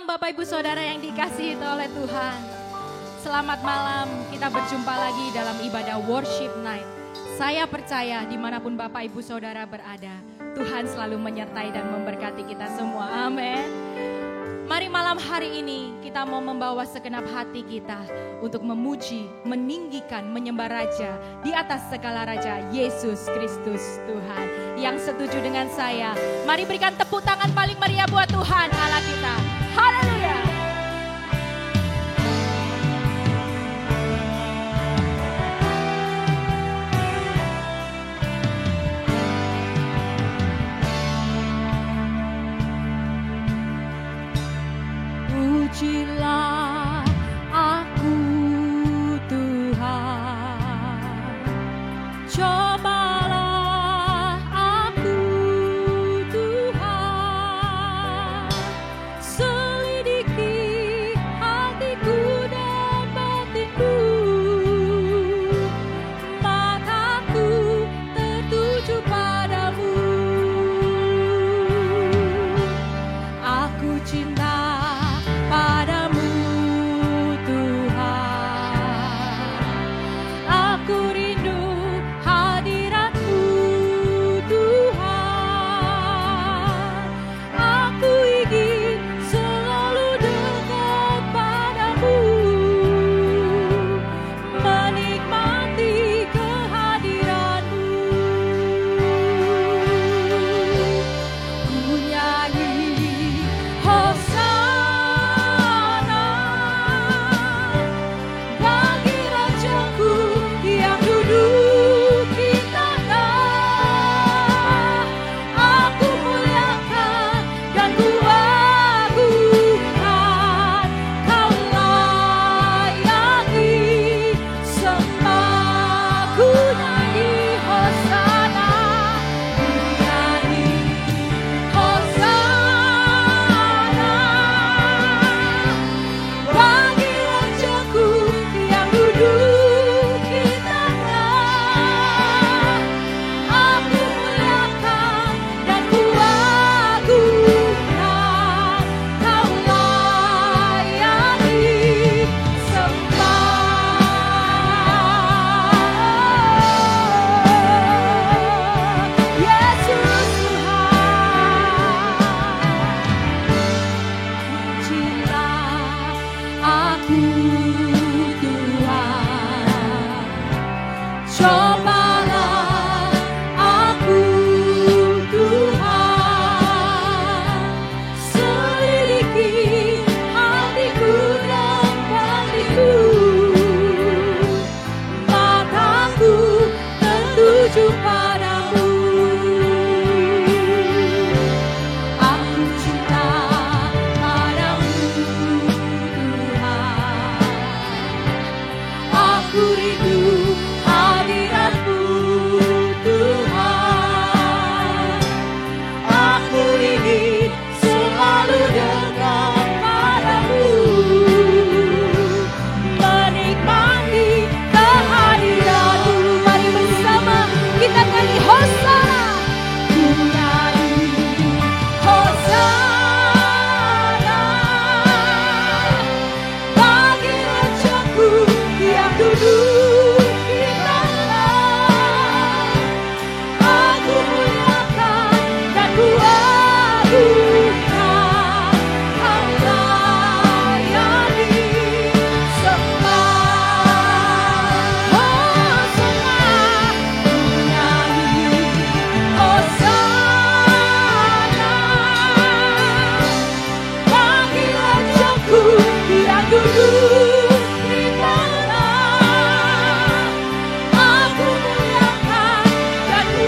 malam Bapak Ibu Saudara yang dikasihi oleh Tuhan. Selamat malam, kita berjumpa lagi dalam ibadah Worship Night. Saya percaya dimanapun Bapak Ibu Saudara berada, Tuhan selalu menyertai dan memberkati kita semua. Amin. Mari malam hari ini kita mau membawa segenap hati kita untuk memuji, meninggikan, menyembah Raja di atas segala Raja, Yesus Kristus Tuhan. Yang setuju dengan saya, mari berikan tepuk tangan paling meriah buat Tuhan Allah kita. Haleluya. Pujilah aku Tuhan, cobalah aku Tuhan, selidiki hatiku dan batinku, mataku tertuju padamu, aku cinta padamu Tuhan, aku rindu hadiratmu Tuhan, aku ingin selalu dekat padamu, menikmati kehadiranmu. Ku nyanyi Hosana bagi Rajaku yang duduk di tanah. Aku muliakan dan ku agungkan, Kau layani sembah. Ku nyanyi Hosana, ku nyanyi Hosana bagi Rajaku yang duduk di tanah. Aku muliakan dan ku agungkan, Kau layani sembah. Yesus Tuhan, pujilah aku Tuhan, cobalah aku Tuhan, selidiki hatiku dan batinku, mataku tertuju padamu, aku cinta padamu Tuhan, aku rindu hadiratmu Tuhan, aku ingin selalu dekat padamu, menikmati kehadiranmu. Mari bersama kita nyanyi Hosana. Ku nyanyi Hosana bagi Rajaku yang duduk di tanah. Aku muliakan dan ku agungkan, Kau layani sembah. Hosana, ku nyanyi Hosana bagi Rajaku yang duduk di tanah. Aku muliakan dan ku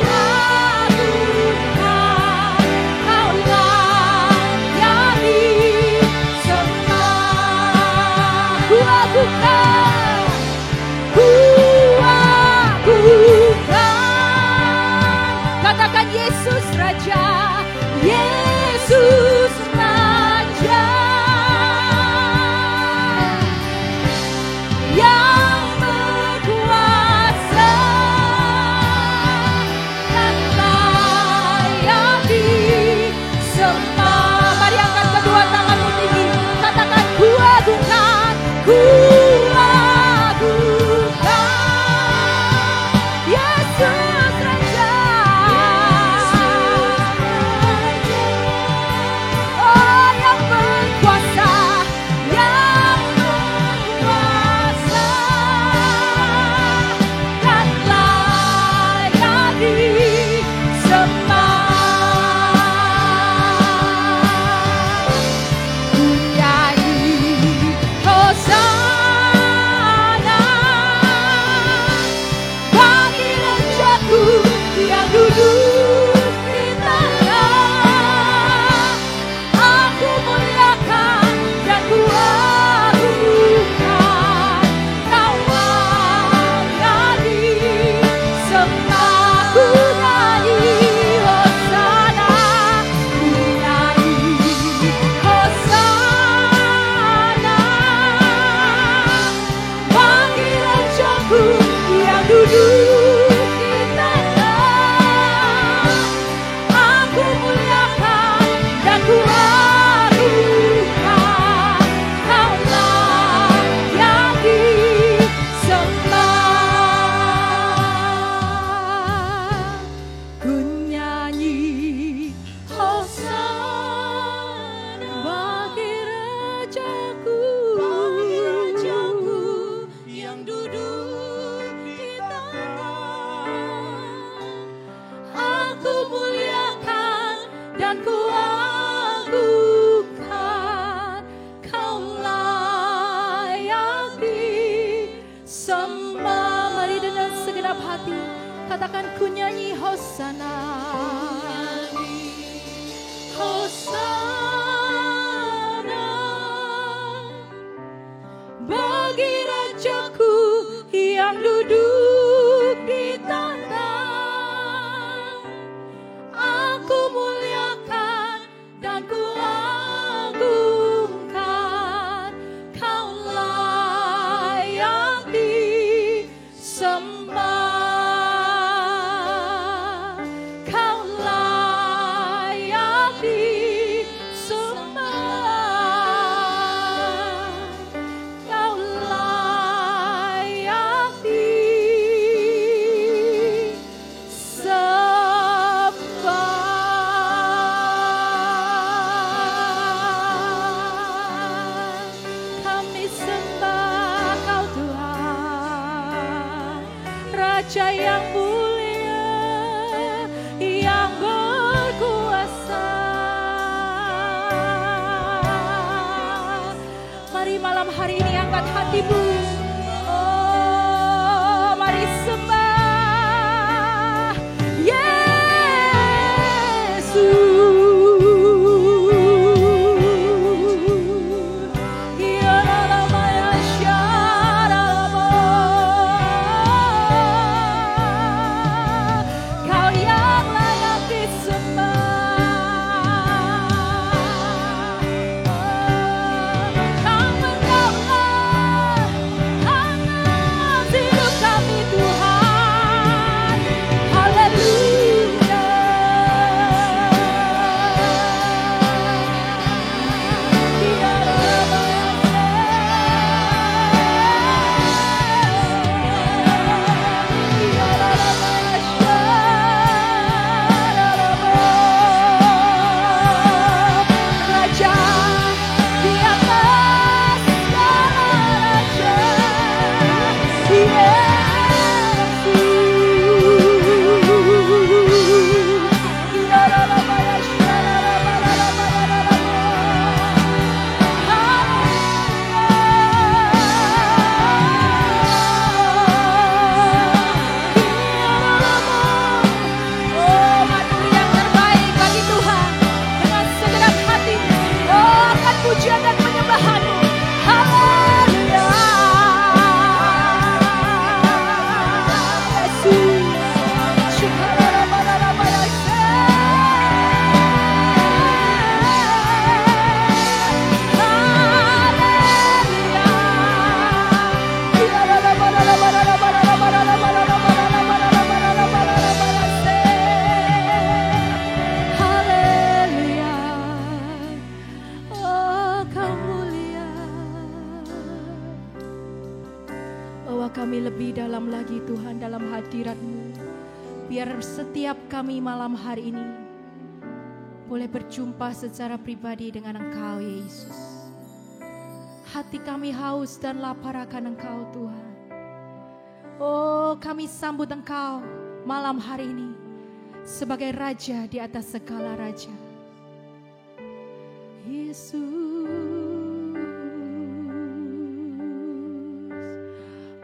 agungkan, Kau layani sembah. Ku agungkan, ku agungkan. Katakan Yesus Raja, Yesus Raja yang berkuasa dan layani sembah. Mari angkat kedua tanganmu tinggi. katakan ku nyanyi Hosana. Hosana bagi Rajaku yang duduk di tahta. Aku muliakan dan ku agungkan, Kau layak disembah, Kau layak disembah, Kau layak disembah. Kami sembah Kau Tuhan, Raja yang mulia, yang berkuasa. Mari malam hari ini angkat hatimu. Oh, mari sembah Yesus. Kau yang layak disembah. Kau berdaulat atas hidup kami Tuhan. Haleluya. Raja di atas segala raja, Oh, maduri yang terbaik bagi Tuhan. Dengan segenap hati, oh, akan pujian dan penyembahan-Mu. Haleluya. Haleluya. Oh, Kau mulia. Bawa kami lebih dalam lagi Tuhan dalam hadirat-Mu. Biar setiap kami malam hari ini boleh berjumpa secara pribadi dengan Engkau Yesus. Hati kami haus dan lapar akan Engkau Tuhan. Oh, kami sambut Engkau malam hari ini sebagai Raja di atas segala raja. Yesus,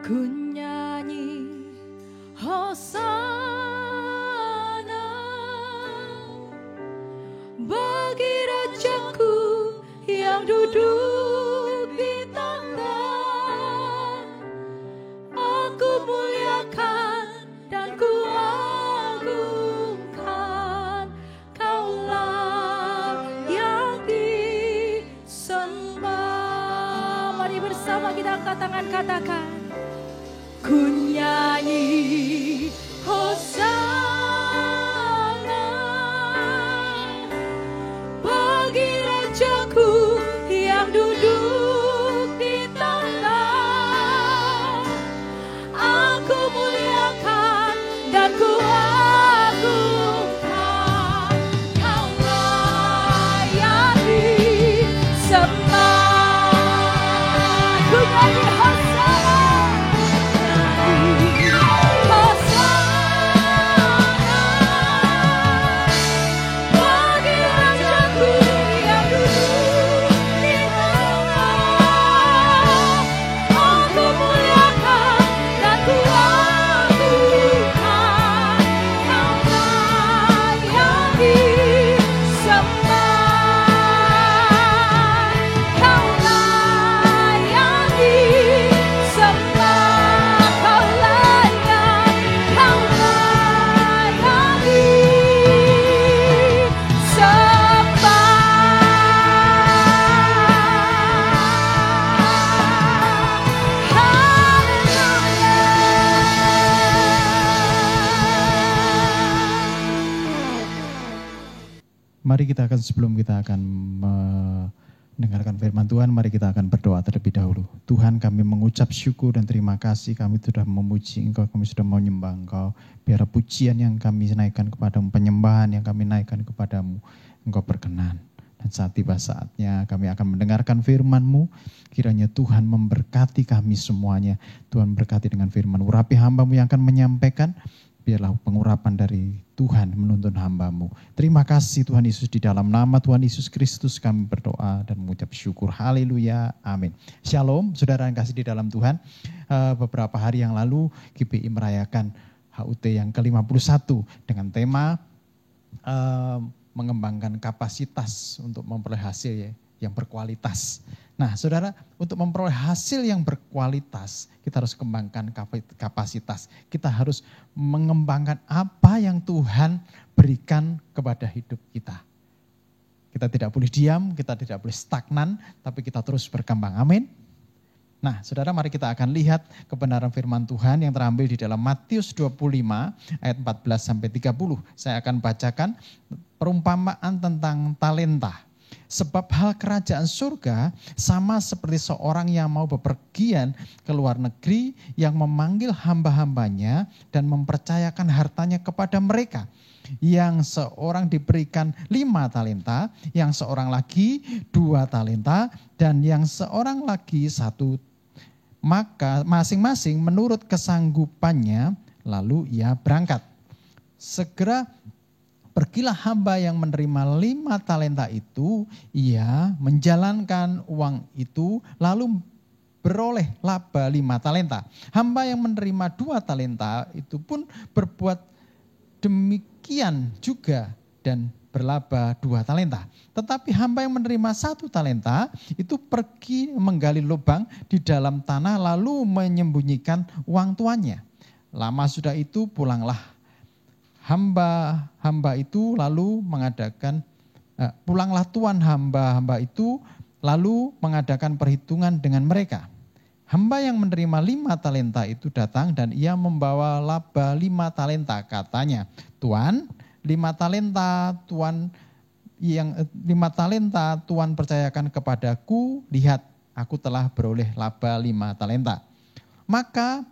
ku nyanyi Hosana bagi Rajaku yang duduk di tahta. Aku muliakan dan ku agungkan, Kau layak disembah. Mari bersama kita angkat tangan, katakan ku nyanyi Hosana bagi Rajaku yang duduk di tahta. Aku muliakan dan ku agungkan, Kau layak disembah. Ku nyanyi Hosana, Hosana. Mari kita akan sebelum kita akan mendengarkan firman Tuhan, mari kita akan berdoa terlebih dahulu. Tuhan, kami mengucap syukur dan terima kasih, kami sudah memuji Engkau, kami sudah menyembah Engkau. Biar pujian yang kami naikkan kepadamu, penyembahan yang kami naikkan kepadamu, Engkau berkenan. Dan saat tiba saatnya kami akan mendengarkan firman-Mu. Kiranya Tuhan memberkati kami semuanya. Tuhan berkati dengan firman. Urapi hamba-Mu yang akan menyampaikan. Biarlah pengurapan dari Tuhan menuntun hamba-Mu. Terima kasih Tuhan Yesus, di dalam nama Tuhan Yesus Kristus kami berdoa dan mengucap syukur. Haleluya, amin. Shalom, saudara yang kasih di dalam Tuhan. Beberapa hari yang lalu GBI merayakan HUT yang ke-51 dengan tema mengembangkan kapasitas untuk memperoleh hasil yang berkualitas. Nah, saudara, untuk memperoleh hasil yang berkualitas, kita harus kembangkan kapasitas. Kita harus mengembangkan apa yang Tuhan berikan kepada hidup kita. Kita tidak boleh diam, kita tidak boleh stagnan, tapi kita terus berkembang. Amin. Nah, saudara, mari kita akan lihat kebenaran firman Tuhan yang terambil di dalam Matius 25 ayat 14-30. Saya akan bacakan perumpamaan tentang talenta. Sebab hal kerajaan surga sama seperti seorang yang mau bepergian ke luar negeri, yang memanggil hamba-hambanya dan mempercayakan hartanya kepada mereka. Yang seorang diberikan 5 talenta, yang seorang lagi 2 talenta, dan yang seorang lagi 1. Maka masing-masing menurut kesanggupannya, lalu ia berangkat. Segera pergilah hamba yang menerima 5 talenta itu, ia menjalankan uang itu, lalu beroleh laba 5 talenta. Hamba yang menerima 2 talenta itu pun berbuat demikian juga dan berlaba 2 talenta. Tetapi hamba yang menerima 1 talenta itu pergi menggali lubang di dalam tanah, lalu menyembunyikan uang tuannya. Lama sudah itu pulanglah hamba itu lalu pulanglah tuan hamba itu lalu mengadakan perhitungan dengan mereka. Hamba yang menerima 5 talenta itu datang dan ia membawa laba 5 talenta. Katanya, Tuan, 5 talenta Tuan percayakan kepadaku, lihat aku telah beroleh laba 5 talenta. Maka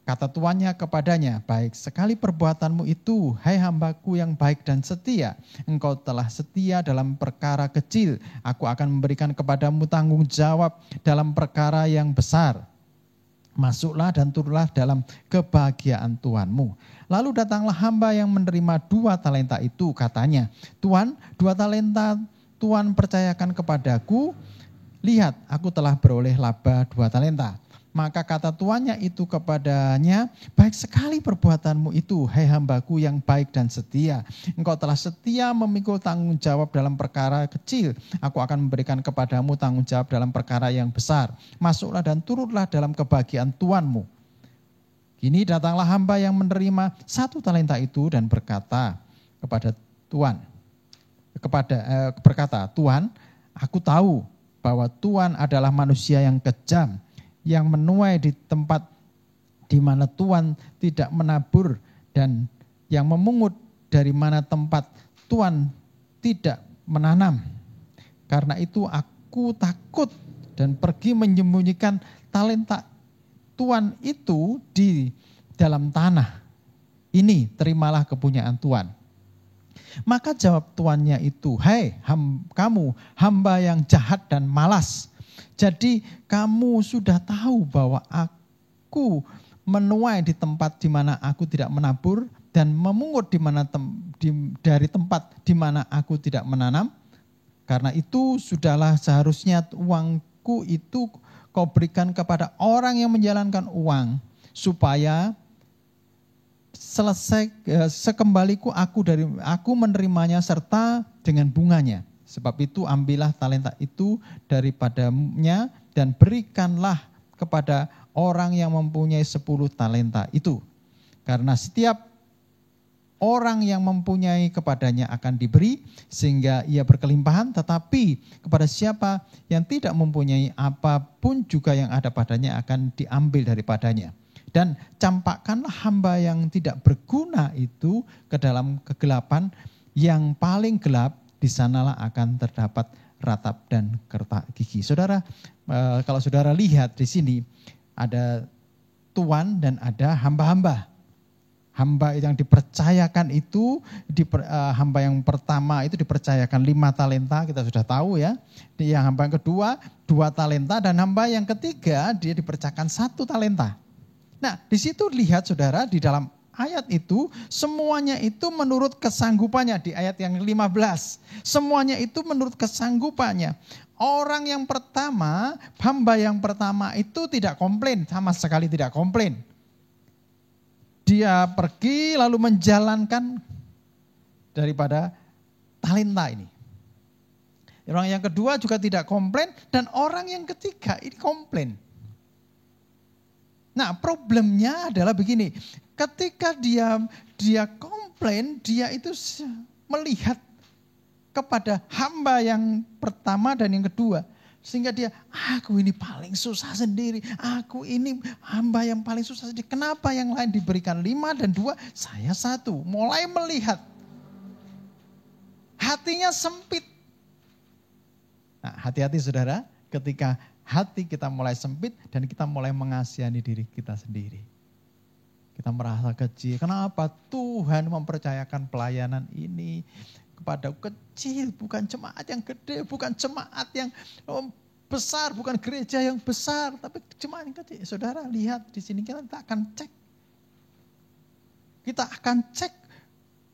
kata tuannya kepadanya, baik sekali perbuatanmu itu, hai hambaku yang baik dan setia. Engkau telah setia dalam perkara kecil, aku akan memberikan kepadamu tanggung jawab dalam perkara yang besar. Masuklah dan turunlah dalam kebahagiaan Tuanmu. Lalu datanglah hamba yang menerima 2 talenta itu, katanya, Tuan, 2 talenta Tuan percayakan kepadaku, lihat aku telah beroleh laba 2 talenta. Maka kata tuannya itu kepadanya, baik sekali perbuatanmu itu, hai hambaku yang baik dan setia. Engkau telah setia memikul tanggung jawab dalam perkara kecil. Aku akan memberikan kepadamu tanggung jawab dalam perkara yang besar. Masuklah dan turutlah dalam kebahagiaan tuanmu. Kini datanglah hamba yang menerima 1 talenta itu dan berkata kepada Tuan, Tuan, aku tahu bahwa Tuan adalah manusia yang kejam, yang menuai di tempat di mana Tuan tidak menabur, dan yang memungut dari mana tempat Tuan tidak menanam. Karena itu aku takut dan pergi menyembunyikan talenta Tuan itu di dalam tanah. Ini terimalah kepunyaan Tuan. Maka jawab tuannya itu, hai kamu hamba yang jahat dan malas. Jadi kamu sudah tahu bahwa aku menuai di tempat di mana aku tidak menabur dan memungut dari tempat di mana aku tidak menanam. Karena itu sudahlah seharusnya uangku itu kau berikan kepada orang yang menjalankan uang, supaya selesai sekembaliku aku menerimanya serta dengan bunganya. Sebab itu ambillah talenta itu daripadanya dan berikanlah kepada orang yang mempunyai 10 talenta itu. Karena setiap orang yang mempunyai kepadanya akan diberi sehingga ia berkelimpahan, tetapi kepada siapa yang tidak mempunyai apapun juga yang ada padanya akan diambil daripadanya. Dan campakkanlah hamba yang tidak berguna itu ke dalam kegelapan yang paling gelap, di sanalah akan terdapat ratap dan kertak gigi. Saudara, kalau saudara lihat di sini ada tuan dan ada hamba-hamba. Hamba yang dipercayakan itu, hamba yang pertama itu dipercayakan 5 talenta, kita sudah tahu ya. Yang hamba yang kedua 2 talenta, dan hamba yang ketiga dia dipercayakan 1 talenta. Nah, di situ lihat saudara, di dalam ayat itu semuanya itu menurut kesanggupannya. Di ayat yang 15, semuanya itu menurut kesanggupannya. Orang yang pertama, hamba yang pertama itu tidak komplain, sama sekali tidak komplain. Dia pergi lalu menjalankan daripada talenta ini. Orang yang kedua juga tidak komplain, dan orang yang ketiga ini komplain. Nah, problemnya adalah begini, ketika dia komplain, dia itu melihat kepada hamba yang pertama dan yang kedua. Sehingga dia, aku ini paling susah sendiri, aku ini hamba yang paling susah sendiri. Kenapa yang lain diberikan 5 dan 2, saya 1. Mulai melihat, hatinya sempit. Nah, hati-hati saudara, ketika hati kita mulai sempit dan kita mulai mengasihani diri kita sendiri. Kita merasa kecil, kenapa Tuhan mempercayakan pelayanan ini kepada kecil, bukan jemaat yang gede, bukan jemaat yang besar, bukan gereja yang besar, tapi jemaat yang kecil. Saudara lihat di sini kita akan cek. Kita akan cek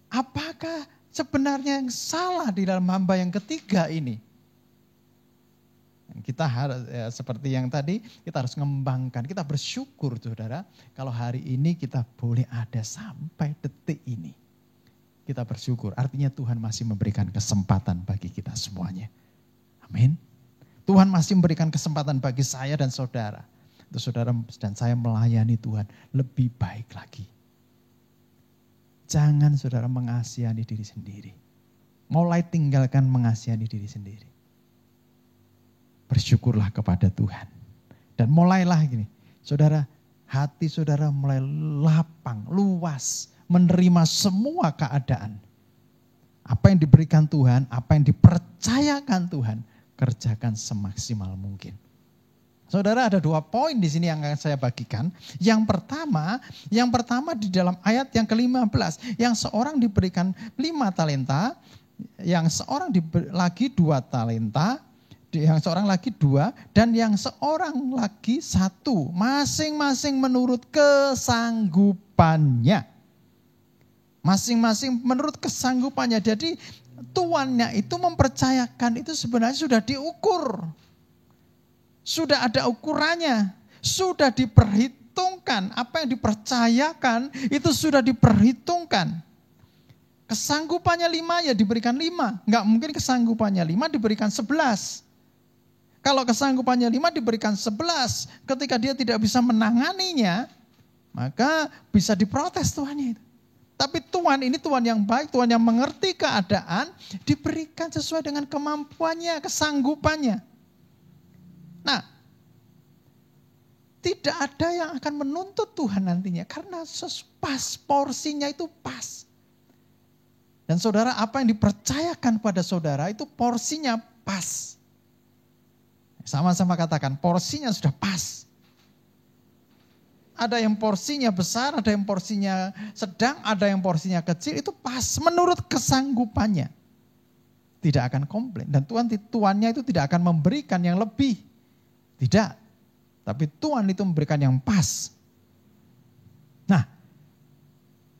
apakah sebenarnya yang salah di dalam hamba yang ketiga ini. Kita harus seperti yang tadi, kita harus mengembangkan, kita bersyukur saudara, kalau hari ini kita boleh ada sampai detik ini. Kita bersyukur, artinya Tuhan masih memberikan kesempatan bagi kita semuanya. Amin. Tuhan masih memberikan kesempatan bagi saya dan saudara. Untuk saudara dan saya melayani Tuhan lebih baik lagi. Jangan saudara mengasihani diri sendiri. Mulai tinggalkan mengasihani diri sendiri. Bersyukurlah kepada Tuhan. Dan mulailah gini, saudara, hati saudara mulai lapang, luas, menerima semua keadaan. Apa yang diberikan Tuhan, apa yang dipercayakan Tuhan, kerjakan semaksimal mungkin. Saudara, ada 2 poin di sini yang akan saya bagikan. Yang pertama di dalam ayat yang ke-15, yang seorang diberikan 5 talenta, yang seorang lagi 2 talenta, yang seorang lagi 2, dan yang seorang lagi 1. Masing-masing menurut kesanggupannya. Masing-masing menurut kesanggupannya. Jadi tuannya itu mempercayakan itu sebenarnya sudah diukur. Sudah ada ukurannya. Sudah diperhitungkan. Apa yang dipercayakan itu sudah diperhitungkan. Kesanggupannya 5 ya diberikan 5. Enggak mungkin kesanggupannya 5 diberikan 11. Kalau kesanggupannya 5 diberikan 11. Ketika dia tidak bisa menanganinya, maka bisa diprotes tuannya itu. Tapi Tuhan ini Tuhan yang baik, Tuhan yang mengerti keadaan, diberikan sesuai dengan kemampuannya, kesanggupannya. Nah, tidak ada yang akan menuntut Tuhan nantinya, karena pas porsinya itu pas. Dan saudara, apa yang dipercayakan pada saudara itu porsinya pas. Sama-sama katakan, porsinya sudah pas. Ada yang porsinya besar, ada yang porsinya sedang, ada yang porsinya kecil, itu pas menurut kesanggupannya. Tidak akan komplain. Dan tuannya itu tidak akan memberikan yang lebih. Tidak. Tapi Tuhan itu memberikan yang pas. Nah,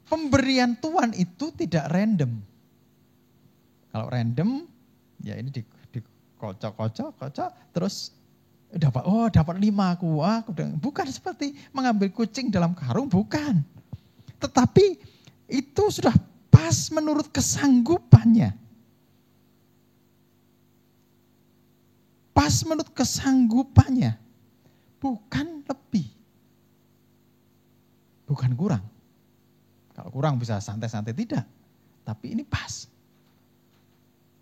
pemberian Tuhan itu tidak random. Kalau random, ya ini dikocok, terus dapat 5 aku. Bukan seperti mengambil kucing dalam karung, bukan. Tetapi itu sudah pas menurut kesanggupannya. Pas menurut kesanggupannya. Bukan lebih. Bukan kurang. Kalau kurang bisa santai-santai, tidak. Tapi ini pas.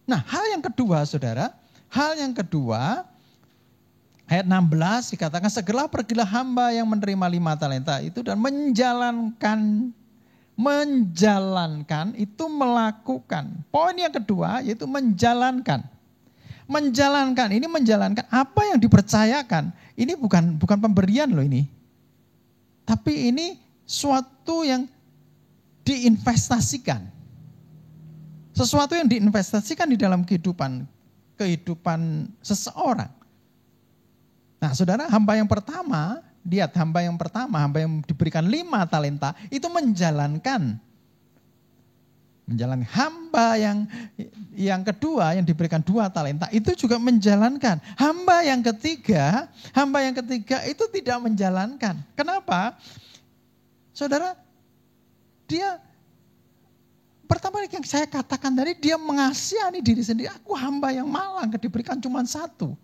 Nah, hal yang kedua saudara, ayat 16 dikatakan, segera pergilah hamba yang menerima 5 talenta itu dan Menjalankan itu melakukan. Poin yang kedua yaitu menjalankan. Menjalankan ini menjalankan apa yang dipercayakan. Ini bukan pemberian loh ini. Tapi ini suatu yang diinvestasikan. Sesuatu yang diinvestasikan di dalam kehidupan seseorang. Nah, saudara, hamba yang pertama, lihat hamba yang diberikan 5 talenta, itu menjalankan. Hamba yang kedua yang diberikan 2 talenta, itu juga menjalankan. Hamba yang ketiga itu tidak menjalankan. Kenapa? Saudara, dia pertama yang saya katakan tadi, dia mengasihani diri sendiri. Aku hamba yang malang, diberikan cuma 1.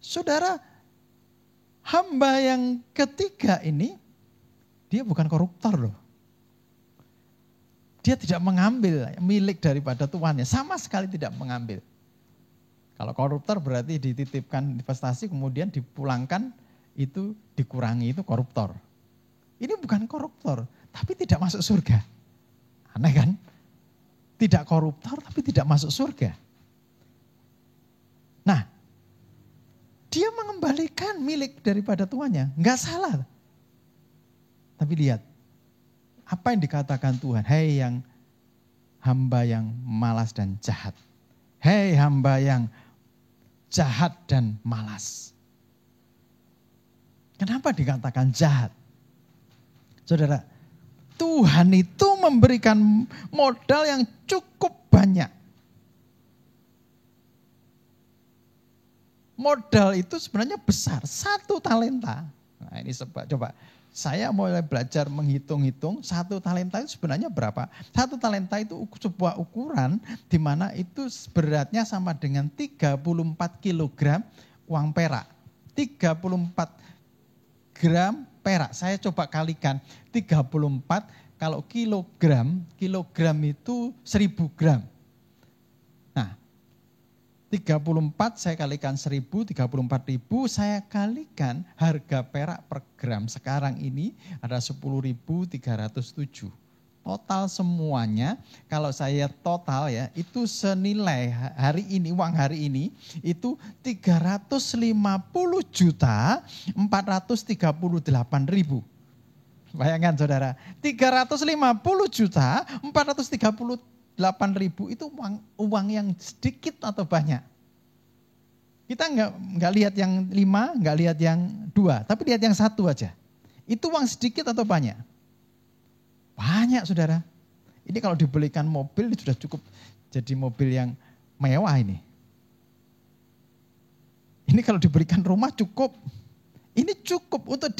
Saudara, hamba yang ketiga ini, dia bukan koruptor loh. Dia tidak mengambil milik daripada tuannya, sama sekali tidak mengambil. Kalau koruptor berarti dititipkan investasi kemudian dipulangkan, itu dikurangi, itu koruptor. Ini bukan koruptor, tapi tidak masuk surga. Aneh kan? Tidak koruptor, tapi tidak masuk surga. Nah, dia mengembalikan milik daripada tuannya. Enggak salah. Tapi lihat, apa yang dikatakan Tuhan? Hei yang hamba yang malas dan jahat. Hei hamba yang jahat dan malas. Kenapa dikatakan jahat? Saudara, Tuhan itu memberikan modal yang cukup banyak. Modal itu sebenarnya besar, 1 talenta. Nah ini coba, saya mulai belajar menghitung-hitung 1 talenta itu sebenarnya berapa. 1 talenta itu sebuah ukuran di mana itu beratnya sama dengan 34 kilogram uang perak. 34 gram perak, saya coba kalikan 34, kalau kilogram itu 1000 gram. Nah, 34 saya kalikan 1000, 34.000, saya kalikan harga perak per gram sekarang ini ada 10.307. Total semuanya, kalau saya total ya, itu senilai hari ini, uang hari ini, itu 350.438.000. Bayangkan saudara, 350.438.000 itu uang yang sedikit atau banyak. Kita nggak lihat yang 5, nggak lihat yang 2, tapi lihat yang 1 aja. Itu uang sedikit atau banyak? Banyak saudara. Ini kalau dibelikan mobil sudah cukup jadi mobil yang mewah ini. Ini kalau diberikan rumah cukup. Ini cukup untuk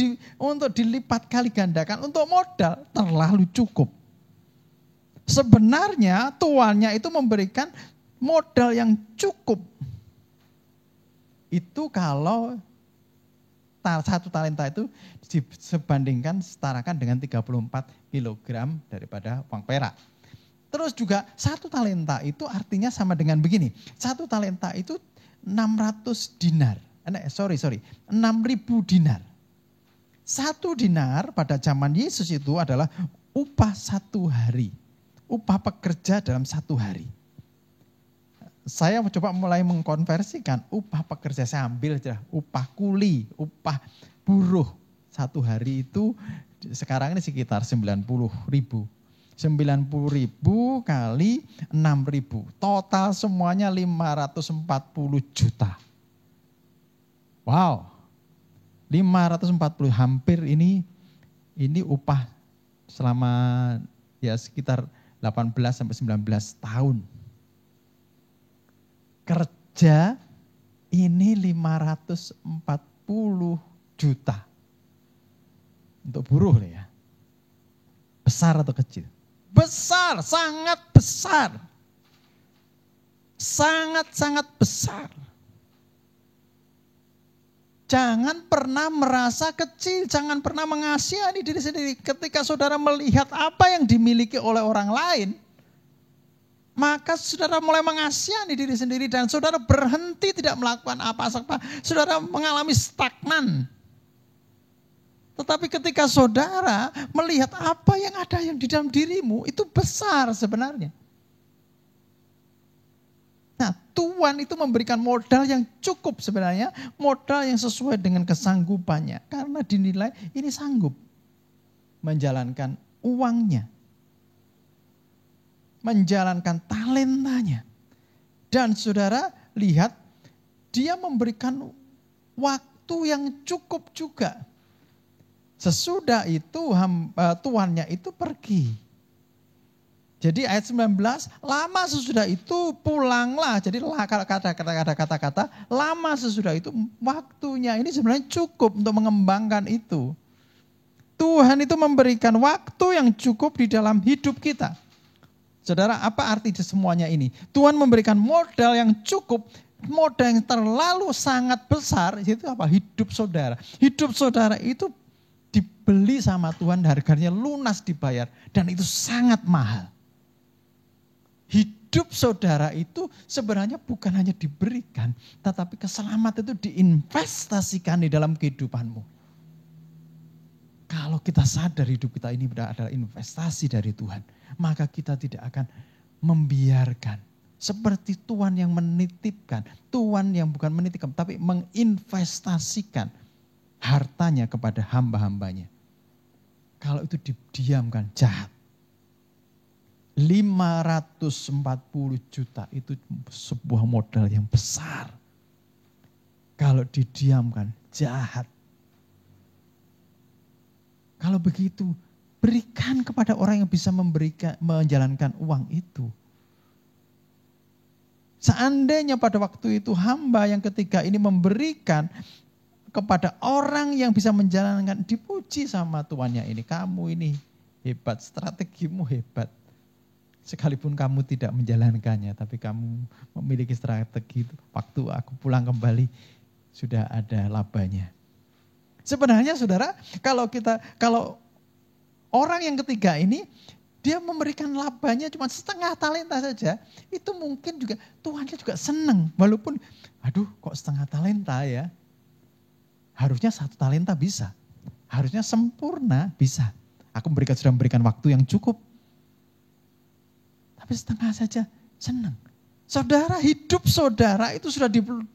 dilipat kali gandakan. Untuk modal terlalu cukup. Sebenarnya tuannya itu memberikan modal yang cukup. Itu kalau 1 talenta itu disebandingkan setarakan dengan 34 kilogram daripada uang perak. Terus juga 1 talenta itu artinya sama dengan begini. 1 talenta itu 600 dinar. 6.000 dinar. 1 dinar pada zaman Yesus itu adalah upah 1 hari. Upah pekerja dalam 1 hari. Saya coba mulai mengkonversikan upah pekerja, saya ambil aja upah kuli, upah buruh 1 hari itu sekarang ini sekitar 90.000. 90.000 kali 6.000. Total semuanya 540 juta. Wow. 540 hampir ini upah selama ya sekitar 18 sampai 19 tahun. Kerja ini 540 juta. Untuk buruh ya. Besar atau kecil? Besar, sangat besar. Sangat-sangat besar. Jangan pernah merasa kecil, jangan pernah mengasihani diri sendiri. Ketika saudara melihat apa yang dimiliki oleh orang lain, maka saudara mulai mengasihani diri sendiri dan saudara berhenti tidak melakukan apa-apa. Saudara mengalami stagnan. Tetapi ketika saudara melihat apa yang ada yang di dalam dirimu, itu besar sebenarnya. Nah, Tuhan itu memberikan modal yang cukup sebenarnya, modal yang sesuai dengan kesanggupannya. Karena dinilai ini sanggup menjalankan uangnya, menjalankan talentanya. Dan saudara lihat, dia memberikan waktu yang cukup juga. Sesudah itu tuannya itu pergi. Jadi ayat 19, lama sesudah itu pulanglah. Jadi kata-kata lama sesudah itu waktunya ini sebenarnya cukup untuk mengembangkan itu. Tuhan itu memberikan waktu yang cukup di dalam hidup kita. Saudara, apa arti semuanya ini? Tuhan memberikan modal yang cukup, modal yang terlalu sangat besar, itu apa? Hidup saudara. Hidup saudara itu dibeli sama Tuhan, harganya lunas dibayar, dan itu sangat mahal. Hidup saudara itu sebenarnya bukan hanya diberikan, tetapi keselamatan itu diinvestasikan di dalam kehidupanmu. Kalau kita sadar hidup kita ini adalah investasi dari Tuhan, maka kita tidak akan membiarkan. Seperti Tuhan yang menitipkan, Tuhan yang bukan menitipkan, tapi menginvestasikan hartanya kepada hamba-hambanya. Kalau itu didiamkan, jahat. 540 juta itu sebuah modal yang besar. Kalau didiamkan, jahat. Kalau begitu, berikan kepada orang yang bisa menjalankan uang itu. Seandainya pada waktu itu hamba yang ketiga ini memberikan kepada orang yang bisa menjalankan, dipuji sama tuannya ini. Kamu ini hebat, strategimu hebat. Sekalipun kamu tidak menjalankannya, tapi kamu memiliki strategi itu. Waktu aku pulang kembali, sudah ada labanya. Sebenarnya saudara, kalau orang yang ketiga ini, dia memberikan labanya cuma setengah talenta saja, itu mungkin juga Tuhannya juga senang. Walaupun, aduh kok setengah talenta ya. Harusnya 1 talenta bisa. Harusnya sempurna bisa. Aku sudah memberikan waktu yang cukup. Tapi setengah saja senang. Saudara, hidup saudara itu sudah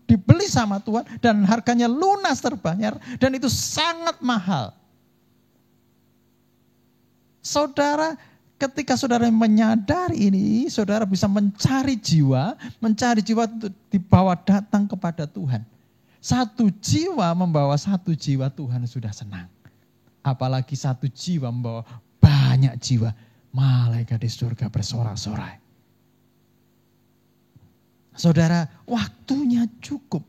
dibeli sama Tuhan dan harganya lunas terbayar dan itu sangat mahal. Saudara, ketika saudara menyadari ini, saudara bisa mencari jiwa untuk dibawa datang kepada Tuhan. 1 jiwa membawa 1 jiwa, Tuhan sudah senang. Apalagi 1 jiwa membawa banyak jiwa. Malaikat di surga bersorak-sorai. Saudara, waktunya cukup.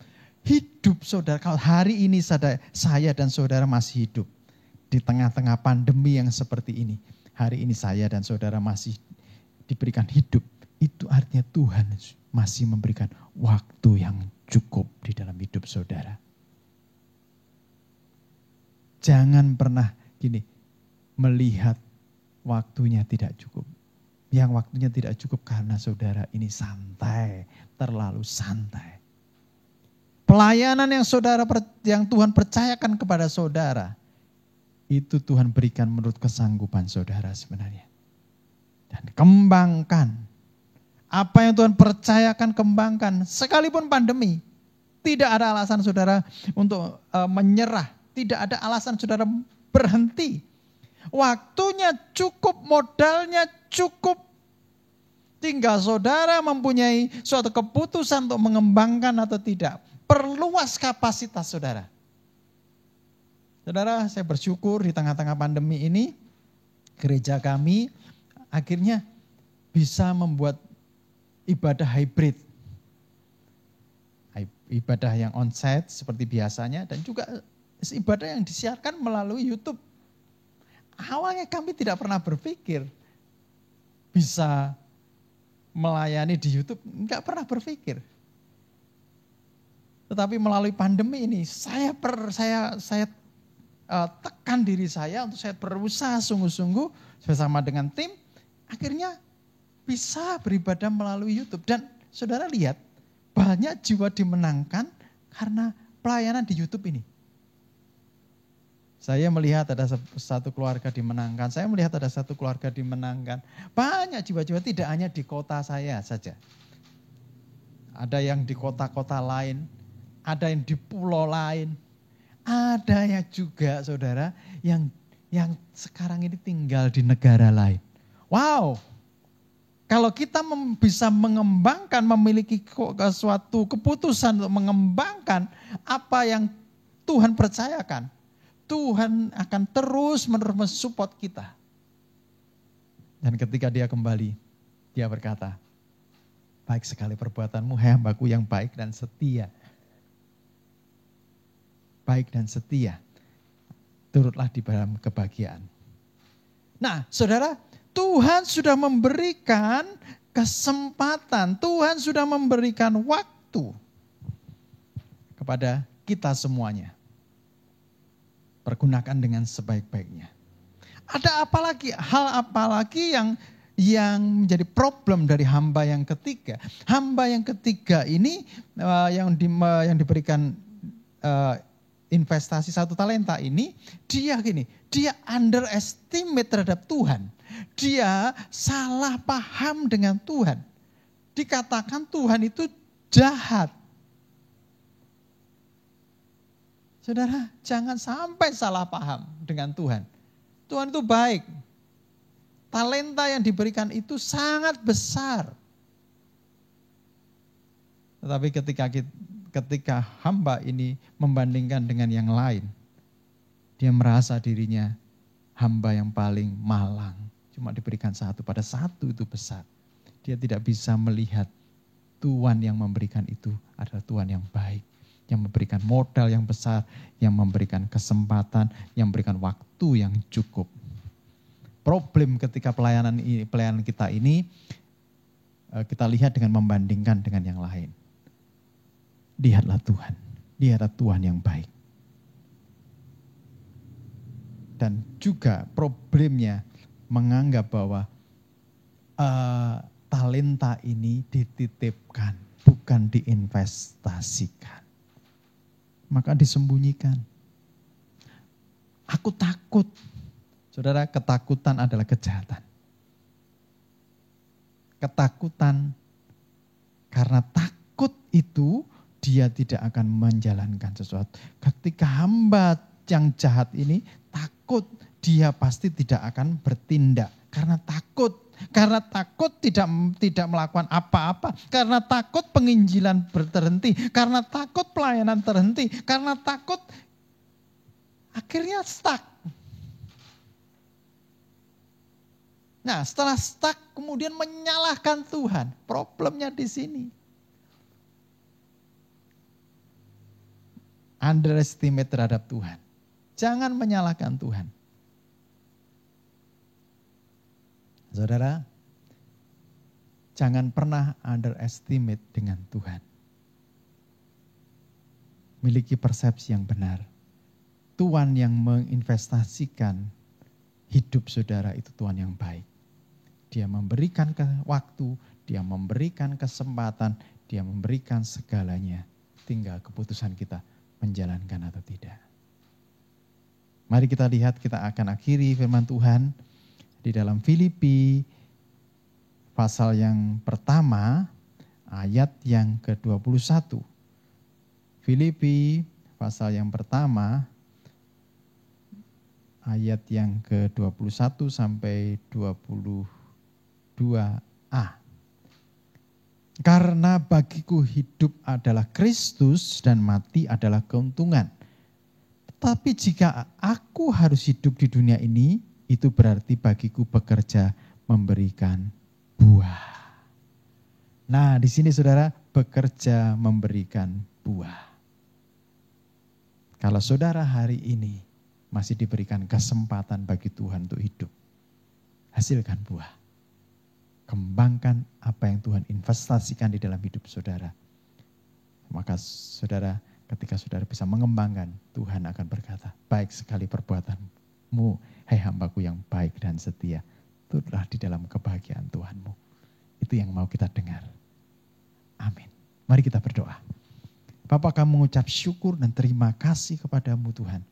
Hidup saudara, kalau hari ini saya dan saudara masih hidup. Di tengah-tengah pandemi yang seperti ini. Hari ini saya dan saudara masih diberikan hidup. Itu artinya Tuhan masih memberikan waktu yang cukup di dalam hidup saudara. Jangan pernah melihat waktunya tidak cukup. Yang waktunya tidak cukup karena saudara ini santai, terlalu santai. Pelayanan yang Tuhan percayakan kepada saudara, itu Tuhan berikan menurut kesanggupan saudara sebenarnya. Dan kembangkan. Apa yang Tuhan percayakan, kembangkan. Sekalipun pandemi, tidak ada alasan saudara untuk menyerah. Tidak ada alasan saudara berhenti. Waktunya cukup, modalnya cukup. Tinggal saudara mempunyai suatu keputusan untuk mengembangkan atau tidak. Perluas kapasitas saudara. Saudara, saya bersyukur di tengah-tengah pandemi ini, gereja kami akhirnya bisa membuat ibadah hybrid. Ibadah yang onsite seperti biasanya dan juga ibadah yang disiarkan melalui YouTube. Awalnya kami tidak pernah berpikir bisa melayani di YouTube, enggak pernah berpikir. Tetapi melalui pandemi ini saya tekan diri saya untuk saya berusaha sungguh-sungguh bersama dengan tim, akhirnya bisa beribadah melalui YouTube. Dan saudara lihat, banyak jiwa dimenangkan karena pelayanan di YouTube ini. Saya melihat ada satu keluarga dimenangkan, saya melihat ada satu keluarga dimenangkan. Banyak jiwa-jiwa, tidak hanya di kota saya saja. Ada yang di kota-kota lain, ada yang di pulau lain. Ada yang juga saudara yang sekarang ini tinggal di negara lain. Wow, kalau kita bisa mengembangkan, memiliki suatu keputusan untuk mengembangkan apa yang Tuhan percayakan, Tuhan akan terus-menerus mensupport kita. Dan ketika dia kembali, dia berkata, baik sekali perbuatanmu, hai hambaku yang baik dan setia. Baik dan setia, turutlah di dalam kebahagiaan. Nah, saudara, Tuhan sudah memberikan kesempatan, Tuhan sudah memberikan waktu kepada kita semuanya. Pergunakan dengan sebaik-baiknya. Ada hal apa lagi yang menjadi problem dari hamba yang ketiga? Hamba yang ketiga ini yang diberikan investasi 1 talenta ini, dia underestimate terhadap Tuhan. Dia salah paham dengan Tuhan. Dikatakan Tuhan itu jahat. Saudara, jangan sampai salah paham dengan Tuhan. Tuhan itu baik. Talenta yang diberikan itu sangat besar. Tetapi ketika hamba ini membandingkan dengan yang lain, dia merasa dirinya hamba yang paling malang. Cuma diberikan satu, pada satu itu besar. Dia tidak bisa melihat Tuhan yang memberikan itu adalah Tuhan yang baik. Yang memberikan modal yang besar, yang memberikan kesempatan, yang memberikan waktu yang cukup. Problem ketika pelayanan kita ini, kita lihat dengan membandingkan dengan yang lain. Lihatlah Tuhan, lihatlah Tuhan yang baik. Dan juga problemnya menganggap bahwa talenta ini dititipkan, bukan diinvestasikan. Maka disembunyikan. Aku takut. Saudara, ketakutan adalah kejahatan. Ketakutan karena takut itu dia tidak akan menjalankan sesuatu. Ketika hamba yang jahat ini takut, dia pasti tidak akan bertindak karena takut. Karena takut tidak melakukan apa-apa. Karena takut penginjilan berhenti. Karena takut pelayanan terhenti. Karena takut akhirnya stuck. Nah, setelah stuck kemudian menyalahkan Tuhan. Problemnya di sini. Underestimate terhadap Tuhan. Jangan menyalahkan Tuhan. Saudara, jangan pernah underestimate dengan Tuhan. Miliki persepsi yang benar. Tuhan yang menginvestasikan hidup saudara itu Tuhan yang baik. Dia memberikan waktu, dia memberikan kesempatan, dia memberikan segalanya. Tinggal keputusan kita menjalankan atau tidak. Mari kita lihat, kita akan akhiri firman Tuhan di dalam Filipi pasal yang pertama ayat yang ke-21. Filipi pasal yang pertama ayat yang ke-21 sampai 22a. Karena bagiku hidup adalah Kristus dan mati adalah keuntungan. Tapi jika aku harus hidup di dunia ini, itu berarti bagiku bekerja memberikan buah. Nah, di sini saudara, bekerja memberikan buah. Kalau saudara hari ini masih diberikan kesempatan bagi Tuhan untuk hidup, hasilkan buah. Kembangkan apa yang Tuhan investasikan di dalam hidup saudara. Maka saudara, ketika saudara bisa mengembangkan, Tuhan akan berkata, baik sekali perbuatanmu, hai hambaku yang baik dan setia. Turutlah di dalam kebahagiaan Tuhanmu. Itu yang mau kita dengar. Amin. Mari kita berdoa. Bapa, kami mengucap syukur dan terima kasih kepadamu Tuhan.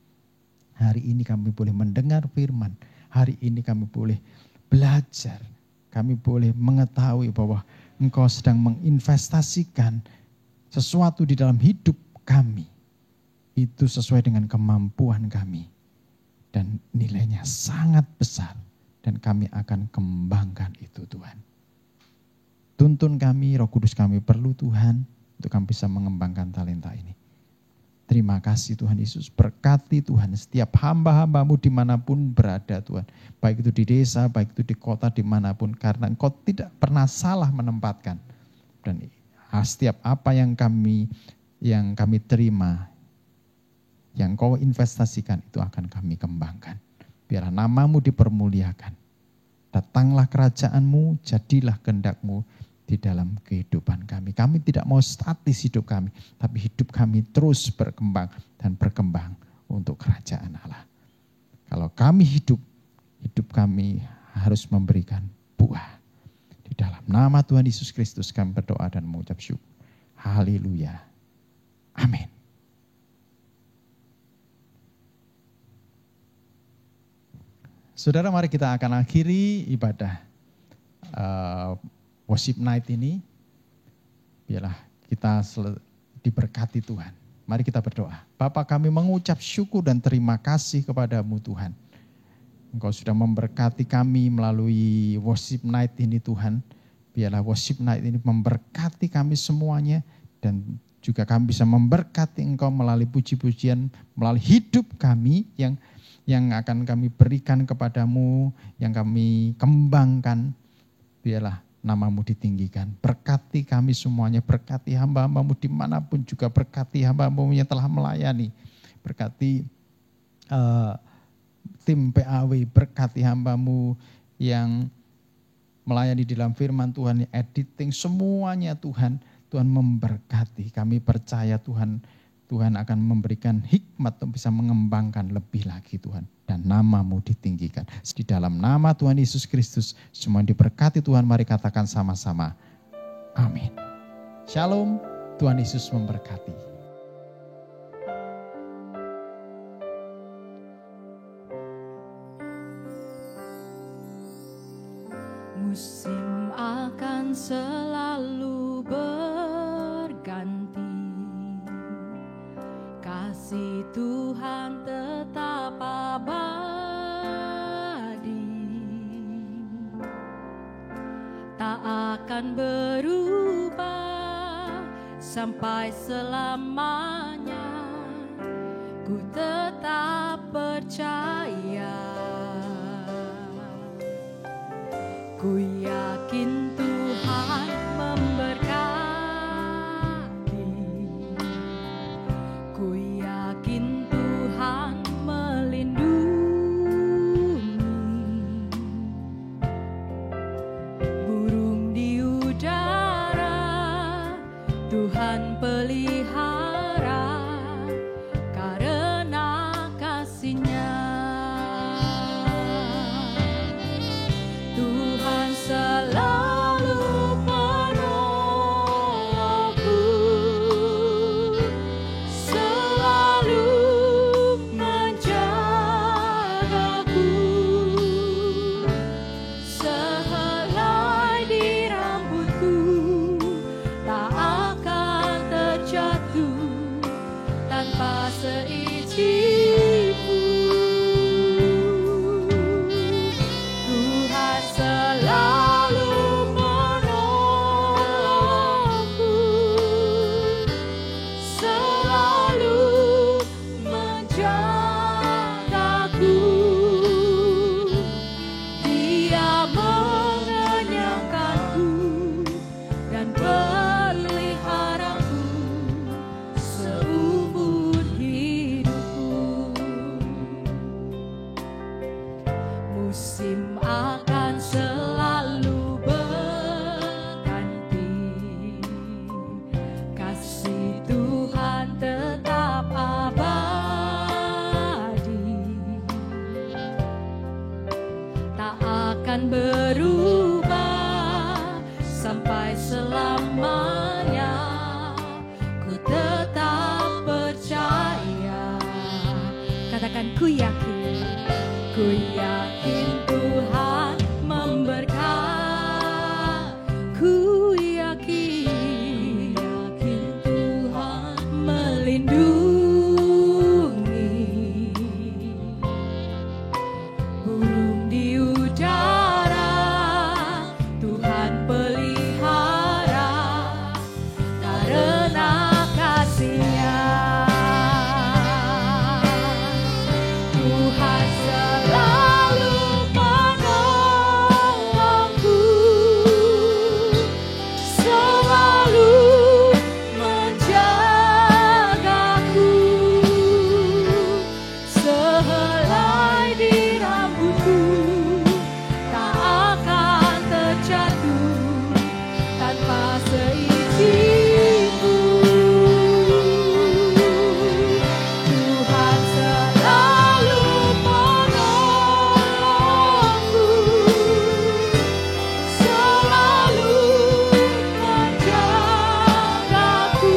Hari ini kami boleh mendengar firman. Hari ini kami boleh belajar. Kami boleh mengetahui bahwa Engkau sedang menginvestasikan sesuatu di dalam hidup kami. Itu sesuai dengan kemampuan kami. Dan nilainya sangat besar. Dan kami akan kembangkan itu Tuhan. Tuntun kami, Roh Kudus kami perlu Tuhan. Untuk kami bisa mengembangkan talenta ini. Terima kasih Tuhan Yesus. Berkati Tuhan setiap hamba-hambamu dimanapun berada Tuhan. Baik itu di desa, baik itu di kota, dimanapun. Karena Engkau tidak pernah salah menempatkan. Dan setiap apa yang kami terima, yang Kau investasikan itu akan kami kembangkan. Biarlah namamu dipermuliakan. Datanglah kerajaan-Mu, jadilah kehendak-Mu di dalam kehidupan kami. Kami tidak mau statis hidup kami, tapi hidup kami terus berkembang dan berkembang untuk kerajaan Allah. Kalau kami hidup kami harus memberikan buah. Di dalam nama Tuhan Yesus Kristus kami berdoa dan mengucap syukur. Haleluya. Amin. Saudara, mari kita akan akhiri ibadah worship night ini. Biarlah kita diberkati Tuhan. Mari kita berdoa. Bapa, kami mengucap syukur dan terima kasih kepadamu Tuhan. Engkau sudah memberkati kami melalui worship night ini Tuhan. Biarlah worship night ini memberkati kami semuanya. Dan juga kami bisa memberkati Engkau melalui puji-pujian, melalui hidup kami yang akan kami berikan kepadamu, yang kami kembangkan. Biarlah namamu ditinggikan. Berkati kami semuanya, berkati hamba-hambamu dimanapun juga, berkati hamba-hambamu yang telah melayani. Berkati tim PAW, berkati hambamu yang melayani dalam firman Tuhan, editing, semuanya Tuhan. Tuhan memberkati. Kami percaya Tuhan akan memberikan hikmat untuk bisa mengembangkan lebih lagi Tuhan. Dan namamu ditinggikan. Di dalam nama Tuhan Yesus Kristus, semua diberkati Tuhan, mari katakan sama-sama. Amin. Shalom, Tuhan Yesus memberkati. Musim akan selalu berganti, kasih Tuhan tetap abadi, tak akan berubah sampai selamanya. Ku tetap percaya, ku yakin Tuhan memberkati, ku yakin Tuhan melindungi, burung di udara Tuhan pelihara karena kasih-Nya. Tuhan selalu menolongku, selalu menjagaku, sehelai di rambutku tak akan terjatuh tanpa seizinmu. Tuhan selalu menolongku, selalu menjagaku. Dia mengenyangkanku dan peliharaku seumur hidupku. katakan ku yakin Tuhan memberkati. Ku yakin Tuhan melindungi. Burung di udara Tuhan pelihara karena kasih-Nya. Tuhan selalu menolongku, selalu menjagaku. Sehelai di rambutku tak akan terjatuh tanpa seizinku. Tuhan selalu menolongku, selalu menjagaku.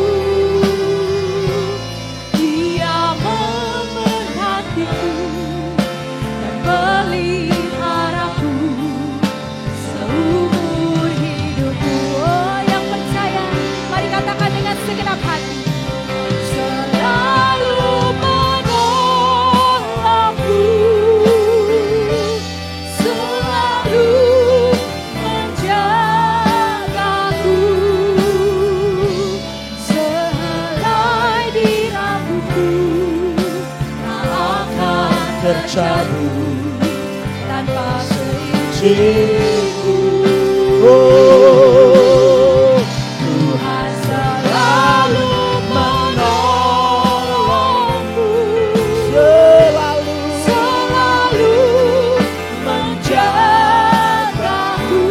Dia memerhatiku dan peliharaku seumur hidupku. Oh, yang percaya, mari katakan dengan segenap hati. Selalu menolongku, selalu menjagaku. Sehelai di rambutku tak akan terjatuh tanpa seizinku. Tuhan selalu menolongku, selalu menjagaku.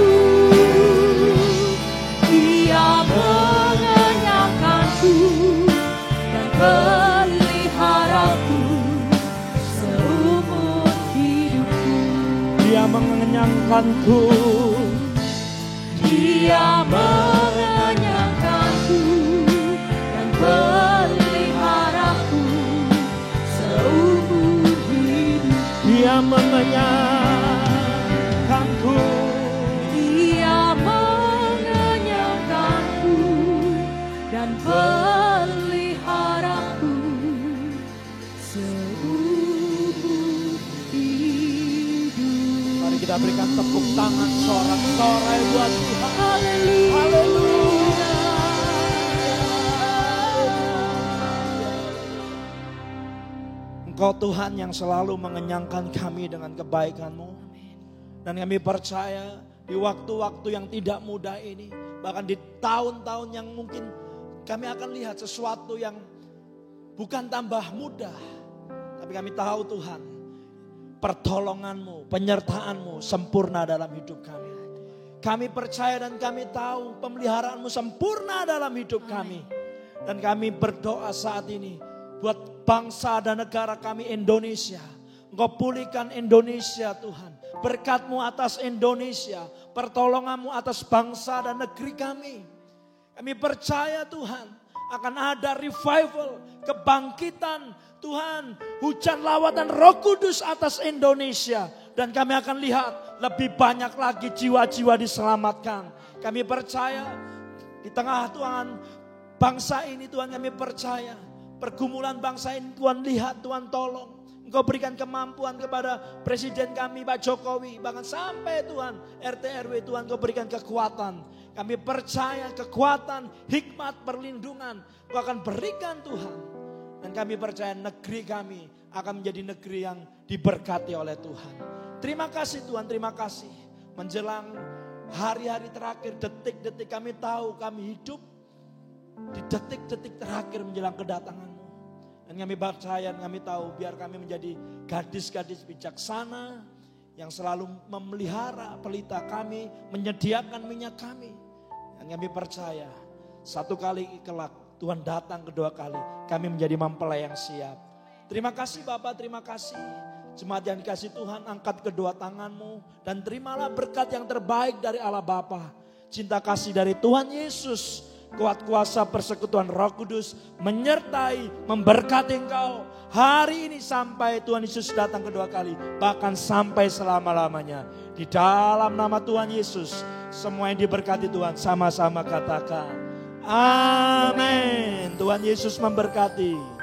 Dia mengenyangkanku dan peliharaku seumur hidupku. Dia mengenyangkanku, Dia mengenyangkanku dan peliharaku seumur hidup. Dia mengenyangkanku, Dia mengenyangkanku dan peliharaku seumur hidup. mari kita berikan tepuk tangan sorak-sorai buat Tuhan. Haleluya. Engkau Tuhan yang selalu mengenyangkan kami dengan kebaikan-Mu. Dan kami percaya di waktu-waktu yang tidak mudah ini, bahkan di tahun-tahun yang mungkin kami akan lihat sesuatu yang bukan tambah mudah. Tapi kami tahu Tuhan, pertolongan-Mu, penyertaan-Mu sempurna dalam hidup kami. Kami percaya dan kami tahu pemeliharaan-Mu sempurna dalam hidup kami. Dan kami berdoa saat ini buat bangsa dan negara kami Indonesia. Engkau pulihkan Indonesia Tuhan. Berkat-Mu atas Indonesia. Pertolongan-Mu atas bangsa dan negeri kami. Kami percaya Tuhan akan ada revival, kebangkitan Tuhan, hujan lawatan Roh Kudus atas Indonesia. Dan kami akan lihat lebih banyak lagi jiwa-jiwa diselamatkan. Kami percaya di tengah Tuhan bangsa ini Tuhan, kami percaya pergumulan bangsa ini Tuhan lihat, Tuhan tolong. Engkau berikan kemampuan kepada Presiden kami Pak Jokowi. Bahkan sampai Tuhan RT RW Tuhan Engkau berikan kekuatan. Kami percaya kekuatan, hikmat, perlindungan Engkau akan berikan Tuhan. Dan kami percaya negeri kami akan menjadi negeri yang diberkati oleh Tuhan. Terima kasih Tuhan, terima kasih. Menjelang hari-hari terakhir, detik-detik kami tahu kami hidup di detik-detik terakhir menjelang kedatangan-Mu. Dan kami percaya, kami tahu biar kami menjadi gadis-gadis bijaksana yang selalu memelihara pelita kami, menyediakan minyak kami. Dan kami percaya satu kali kelak Tuhan datang kedua kali, kami menjadi mempelai yang siap. Terima kasih Bapak, terima kasih. Jemaat yang dikasih Tuhan, angkat kedua tanganmu dan terimalah berkat yang terbaik dari Allah Bapa. Cinta kasih dari Tuhan Yesus, kuat kuasa persekutuan Roh Kudus menyertai, memberkati engkau hari ini sampai Tuhan Yesus datang kedua kali, bahkan sampai selama-lamanya. Di dalam nama Tuhan Yesus, semua yang diberkati Tuhan sama-sama katakan amin. Tuhan Yesus memberkati.